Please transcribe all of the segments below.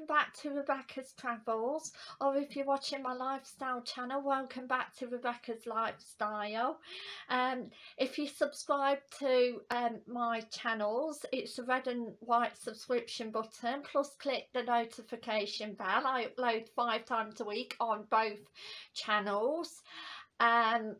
welcome back to Rebecca's Travels, or if you're watching my lifestyle channel, welcome back to Rebecca's Lifestyle. If you subscribe to my channels, it's the red and white subscription button, plus click the notification bell. I upload 5 times a week on both channels, and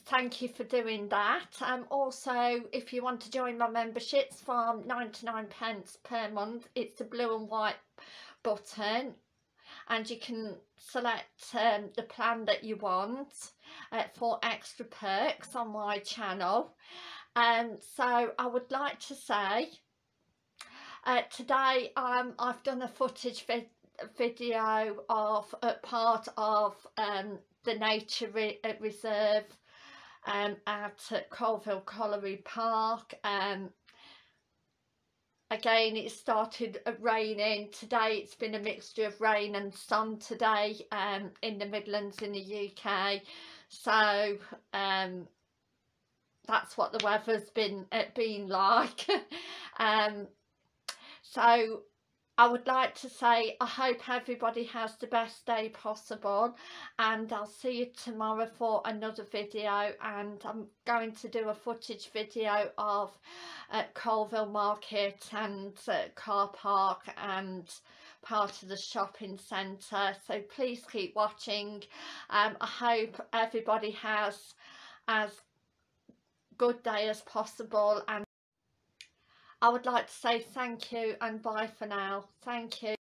thank you for doing that. Also, if you want to join my memberships from 99p per month, it's the blue and white button, and you can select the plan that you want for extra perks on my channel. So I would like to say today I've done a footage video of part of the nature reserve at Coalville Collery Park. Again, it started raining today. It's been a mixture of rain and sun today in the Midlands in the UK, so that's what the weather's been like. So I would like to say I hope everybody has the best day possible, and I'll see you tomorrow for another video. And I'm going to do a footage video of Coalville Market and car park and part of the shopping centre, so please keep watching. I hope everybody has as good day as possible, and I would like to say thank you and bye for now. Thank you.